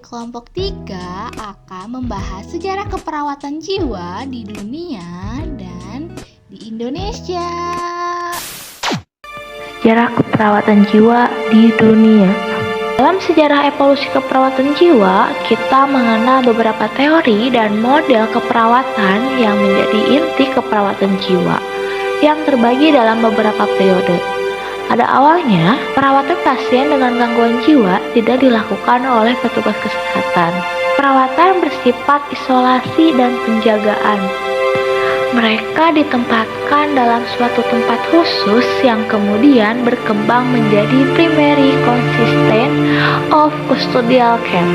kelompok 3 akan membahas sejarah keperawatan jiwa di dunia dan di Indonesia. Sejarah keperawatan jiwa di dunia. Dalam sejarah evolusi keperawatan jiwa, kita mengenal beberapa teori dan model keperawatan yang menjadi inti keperawatan jiwa yang terbagi dalam beberapa periode. Pada awalnya, perawatan pasien dengan gangguan jiwa tidak dilakukan oleh petugas kesehatan. Perawatan bersifat isolasi dan penjagaan. Mereka ditempatkan dalam suatu tempat khusus yang kemudian berkembang menjadi primary consistent of custodial care.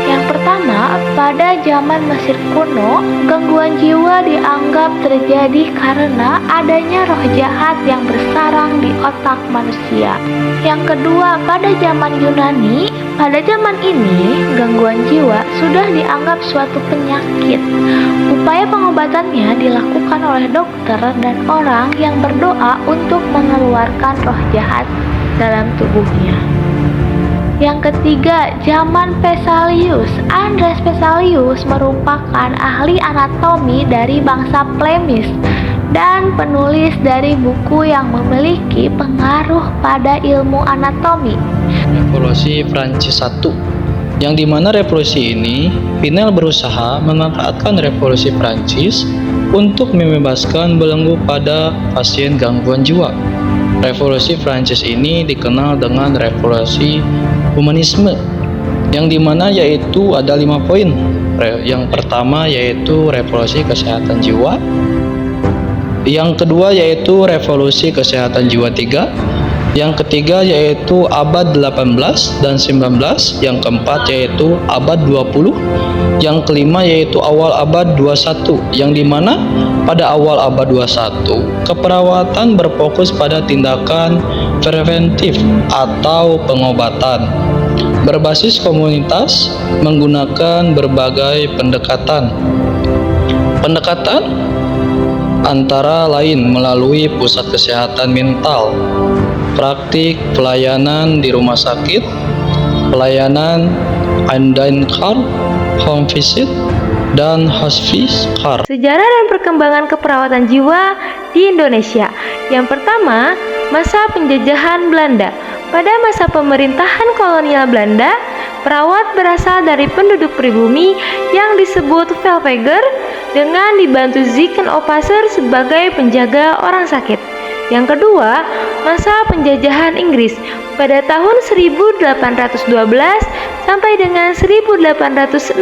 Yang pertama, pada zaman Mesir kuno, gangguan jiwa dianggap terjadi karena adanya roh jahat yang bersarang di otak manusia. Yang kedua, pada zaman Yunani, pada zaman ini gangguan jiwa sudah dianggap suatu penyakit. Upaya pengobatannya dilakukan oleh dokter dan orang yang berdoa untuk mengeluarkan roh jahat dalam tubuhnya. Yang ketiga, zaman Vesalius. Andreas Vesalius merupakan ahli anatomi dari bangsa Flemish dan penulis dari buku yang memiliki pengaruh pada ilmu anatomi. Revolusi Prancis I, yang dimana revolusi ini Pinel berusaha memanfaatkan revolusi Prancis untuk membebaskan belenggu pada pasien gangguan jiwa. Revolusi Prancis ini dikenal dengan revolusi humanisme, yang dimana yaitu ada 5 poin. Yang pertama yaitu revolusi kesehatan jiwa, yang kedua yaitu revolusi kesehatan jiwa 3, yang ketiga yaitu abad 18 dan 19, yang keempat yaitu abad 20, yang kelima yaitu awal abad 21, yang dimana pada awal abad 21 keperawatan berfokus pada tindakan preventif atau pengobatan berbasis komunitas menggunakan berbagai pendekatan antara lain melalui pusat kesehatan mental, praktik pelayanan di rumah sakit, pelayanan undineed care, home visit, dan hospice care. Sejarah dan perkembangan keperawatan jiwa di Indonesia. Yang pertama, masa penjajahan Belanda. Pada masa pemerintahan kolonial Belanda, perawat berasal dari penduduk pribumi yang disebut Velveger dengan dibantu Ziekenoppaser sebagai penjaga orang sakit. Yang kedua, masa penjajahan Inggris pada tahun 1812 sampai dengan 1816.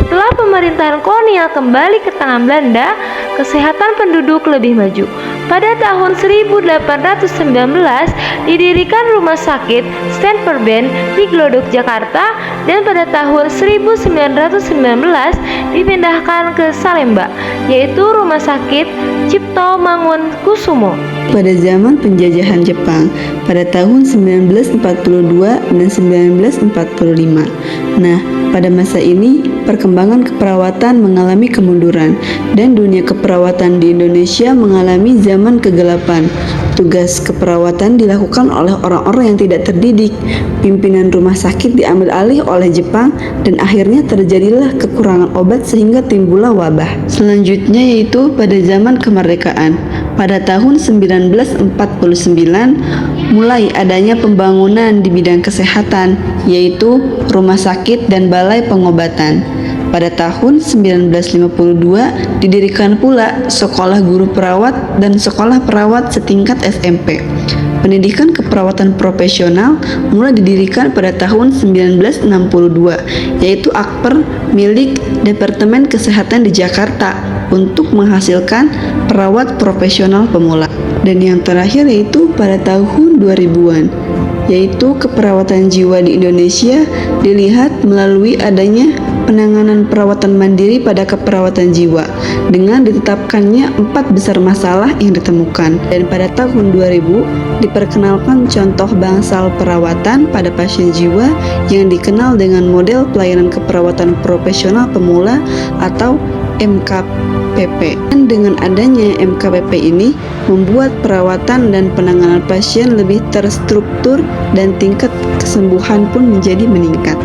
Setelah pemerintahan kolonial kembali ke tangan Belanda, kesehatan penduduk lebih maju. Pada tahun 1819 didirikan rumah sakit Stanford-Bend di Glodok, Jakarta, dan pada tahun 1919 dipindahkan ke Salemba, yaitu rumah sakit Cipto Mangunkusumo. Pada zaman penjajahan Jepang pada tahun 1942 dan 1945. Nah, pada masa ini perkembangan keperawatan mengalami kemunduran dan dunia keperawatan di Indonesia mengalami zaman kegelapan. Tugas keperawatan dilakukan oleh orang-orang yang tidak terdidik. Pimpinan rumah sakit diambil alih oleh Jepang dan akhirnya terjadilah kekurangan obat sehingga timbullah wabah. Selanjutnya yaitu pada zaman kemerdekaan. Pada tahun 1949 mulai adanya pembangunan di bidang kesehatan, yaitu rumah sakit dan balai pengobatan. Pada tahun 1952 didirikan pula sekolah guru perawat dan sekolah perawat setingkat SMP. Pendidikan keperawatan profesional mulai didirikan pada tahun 1962, yaitu Akper milik Departemen Kesehatan di Jakarta untuk menghasilkan perawat profesional pemula. Dan yang terakhir yaitu pada tahun 2000-an, yaitu keperawatan jiwa di Indonesia dilihat melalui adanya penanganan perawatan mandiri pada keperawatan jiwa dengan ditetapkannya 4 besar masalah yang ditemukan. Dan pada tahun 2000 diperkenalkan contoh bangsal perawatan pada pasien jiwa yang dikenal dengan model pelayanan keperawatan profesional pemula atau MKPP. Dan dengan adanya MKPP ini membuat perawatan dan penanganan pasien lebih terstruktur dan tingkat kesembuhan pun menjadi meningkat.